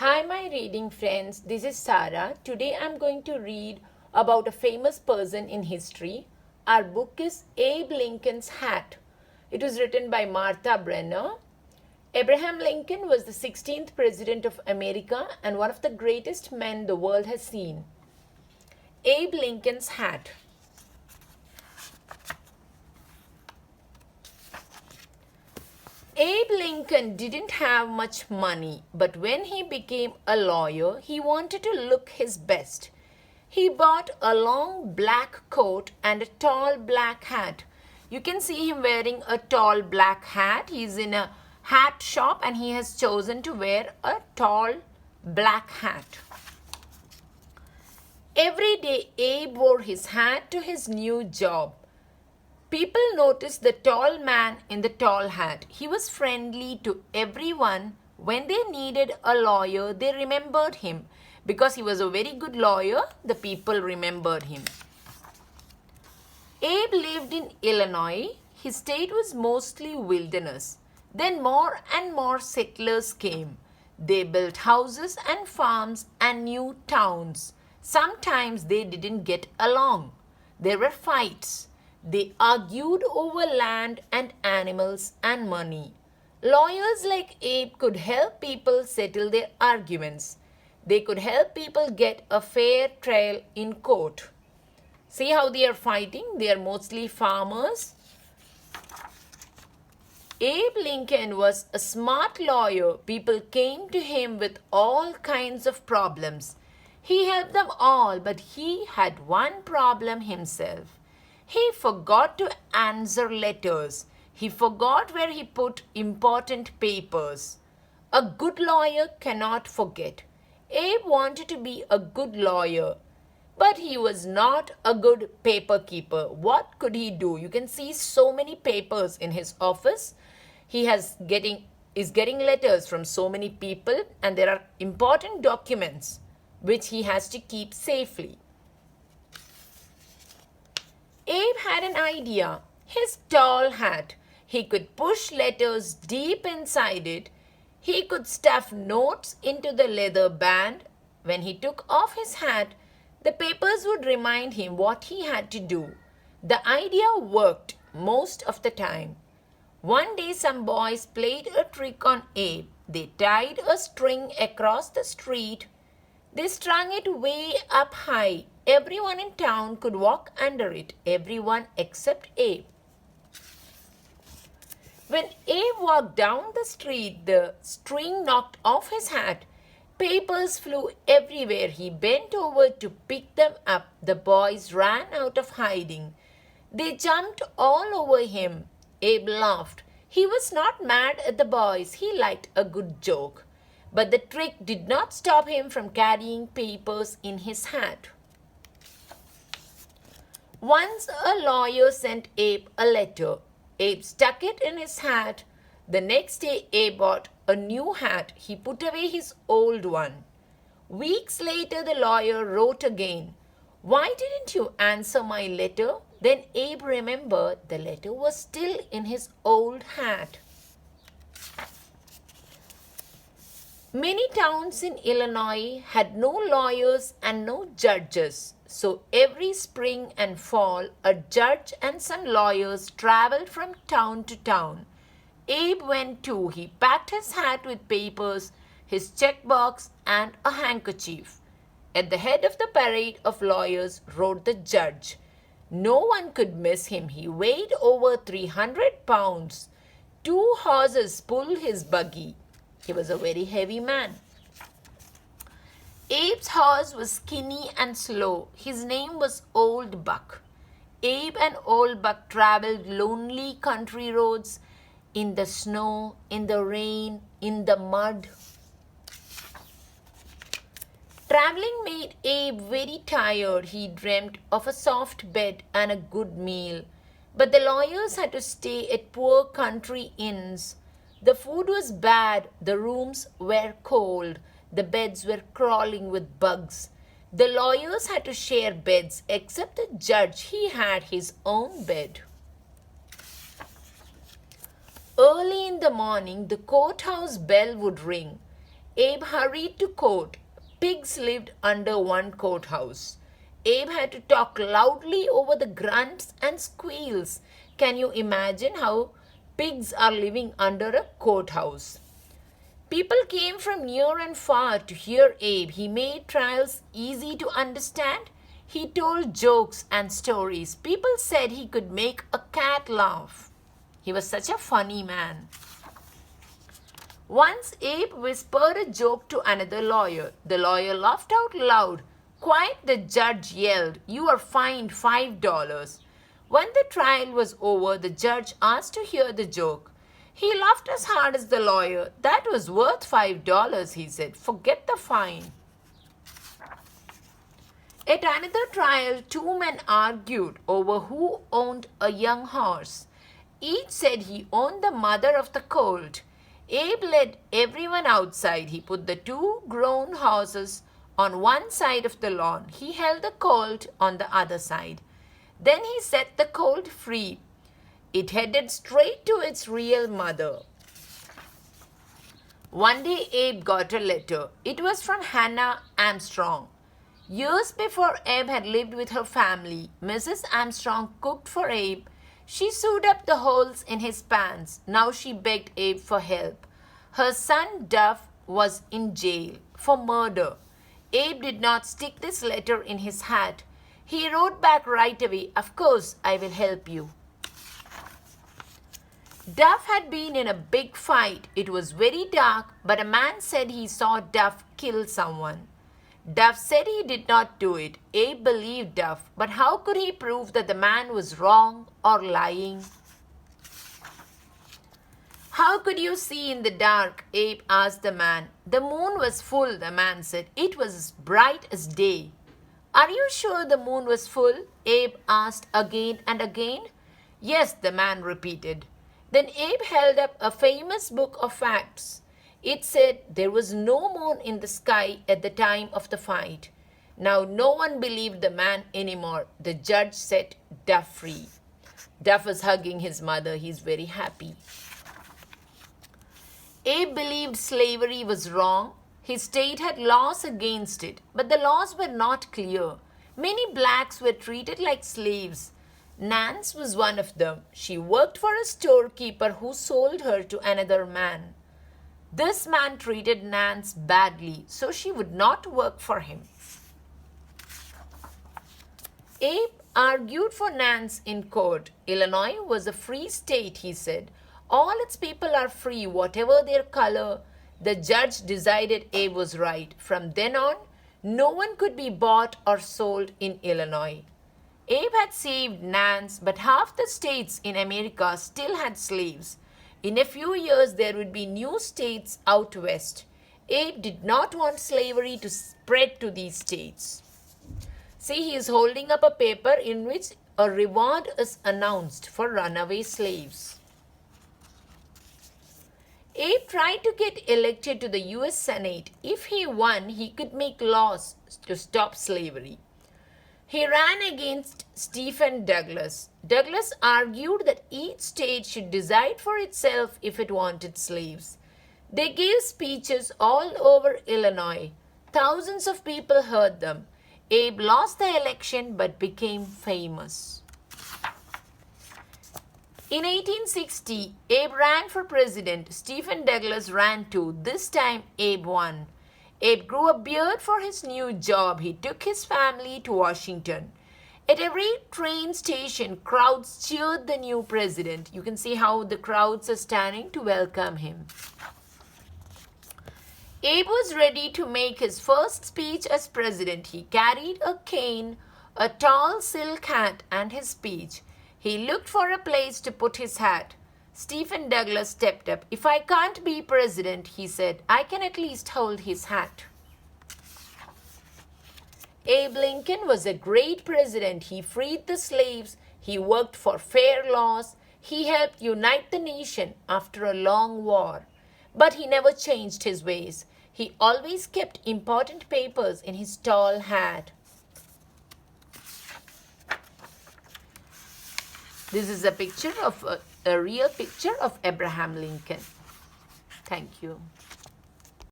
Hi, my reading friends. This is Sarah. Today I'm going to read about a famous person in history. Our book is Abe Lincoln's Hat. It was written by Martha Breunner. Abraham Lincoln was the 16th President of America and one of the greatest men the world has seen. Abe Lincoln's Hat. Abe Lincoln didn't have much money, but when he became a lawyer, he wanted to look his best. He bought a long black coat and a tall black hat. You can see him wearing a tall black hat. He's in a hat shop and he has chosen to wear a tall black hat. Every day, Abe wore his hat to his new job. People noticed the tall man in the tall hat. He was friendly to everyone. When they needed a lawyer, they remembered him. Because he was a very good lawyer, the people remembered him. Abe lived in Illinois. His state was mostly wilderness. Then more and more settlers came. They built houses and farms and new towns. Sometimes they didn't get along. There were fights. They argued over land and animals and money. Lawyers like Abe could help people settle their arguments. They could help people get a fair trial in court. See how they are fighting? They are mostly farmers. Abe Lincoln was a smart lawyer. People came to him with all kinds of problems. He helped them all, but he had one problem himself. He forgot to answer letters. He forgot where he put important papers. A good lawyer cannot forget. Abe wanted to be a good lawyer, but he was not a good paper keeper. What could he do? You can see so many papers in his office. He is getting letters from so many people, and there are important documents which he has to keep safely. Abe had an idea. His tall hat. He could push letters deep inside it. He could stuff notes into the leather band. When he took off his hat, the papers would remind him what he had to do. The idea worked most of the time. One day some boys played a trick on Abe. They tied a string across the street. They strung it way up high. Everyone in town could walk under it, everyone except Abe. When Abe walked down the street, the string knocked off his hat. Papers flew everywhere. He bent over to pick them up. The boys ran out of hiding. They jumped all over him. Abe laughed. He was not mad at the boys. He liked a good joke. But the trick did not stop him from carrying papers in his hat. Once a lawyer sent Abe a letter. Abe stuck it in his hat. The next day Abe bought a new hat. He put away his old one. Weeks later the lawyer wrote again. "Why didn't you answer my letter?" Then Abe remembered the letter was still in his old hat. Many towns in Illinois had no lawyers and no judges. So every spring and fall, a judge and some lawyers traveled from town to town. Abe went too. He packed his hat with papers, his checkbox, and a handkerchief. At the head of the parade of lawyers rode the judge. No one could miss him. He weighed over 300 pounds. 2 horses pulled his buggy. He was a very heavy man. Abe's horse was skinny and slow. His name was Old Buck. Abe and Old Buck traveled lonely country roads in the snow, in the rain, in the mud. Traveling made Abe very tired. He dreamt of a soft bed and a good meal. But the lawyers had to stay at poor country inns. The food was bad. The rooms were cold. The beds were crawling with bugs. The lawyers had to share beds, except the judge. He had his own bed. Early in the morning, the courthouse bell would ring. Abe hurried to court. Pigs lived under one courthouse. Abe had to talk loudly over the grunts and squeals. Can you imagine how pigs are living under a courthouse? People came from near and far to hear Abe. He made trials easy to understand. He told jokes and stories. People said he could make a cat laugh. He was such a funny man. Once Abe whispered a joke to another lawyer. The lawyer laughed out loud. Quiet, the judge yelled. You are fined $5. When the trial was over, the judge asked to hear the joke. He laughed as hard as the lawyer. That was worth $5, he said. Forget the fine. At another trial, two men argued over who owned a young horse. Each said he owned the mother of the colt. Abe led everyone outside. He put the two grown horses on one side of the lawn. He held the colt on the other side. Then he set the colt free. It headed straight to its real mother. One day Abe got a letter. It was from Hannah Armstrong. Years before Abe had lived with her family, Mrs. Armstrong cooked for Abe. She sewed up the holes in his pants. Now she begged Abe for help. Her son Duff was in jail for murder. Abe did not stick this letter in his hat. He wrote back right away, of course, I will help you. Duff had been in a big fight. It was very dark, but a man said he saw Duff kill someone. Duff said he did not do it. Abe believed Duff, but how could he prove that the man was wrong or lying? How could you see in the dark? Abe asked the man. The moon was full, the man said. It was as bright as day. Are you sure the moon was full? Abe asked again and again. Yes, the man repeated. Then Abe held up a famous book of facts. It said there was no moon in the sky at the time of the fight. Now no one believed the man anymore. The judge set Duff free. Duff was hugging his mother. He's very happy. Abe believed slavery was wrong. His state had laws against it, but the laws were not clear. Many blacks were treated like slaves. Nance was one of them. She worked for a storekeeper who sold her to another man. This man treated Nance badly, so she would not work for him. Abe argued for Nance in court. Illinois was a free state, he said. All its people are free, whatever their color. The judge decided Abe was right. From then on, no one could be bought or sold in Illinois. Abe had saved Nance, but half the states in America still had slaves. In a few years, there would be new states out west. Abe did not want slavery to spread to these states. See, he is holding up a paper in which a reward is announced for runaway slaves. Abe tried to get elected to the U.S. Senate. If he won, he could make laws to stop slavery. He ran against Stephen Douglas. Douglas argued that each state should decide for itself if it wanted slaves. They gave speeches all over Illinois. Thousands of people heard them. Abe lost the election but became famous. In 1860, Abe ran for president. Stephen Douglas ran too. This time, Abe won. Abe grew a beard for his new job. He took his family to Washington. At every train station, crowds cheered the new president. You can see how the crowds are standing to welcome him. Abe was ready to make his first speech as president. He carried a cane, a tall silk hat, and his speech. He looked for a place to put his hat. Stephen Douglas stepped up. If I can't be president, he said, I can at least hold his hat. Abe Lincoln was a great president. He freed the slaves. He worked for fair laws. He helped unite the nation after a long war. But he never changed his ways. He always kept important papers in his tall hat. This is a picture of a real picture of Abraham Lincoln. Thank you.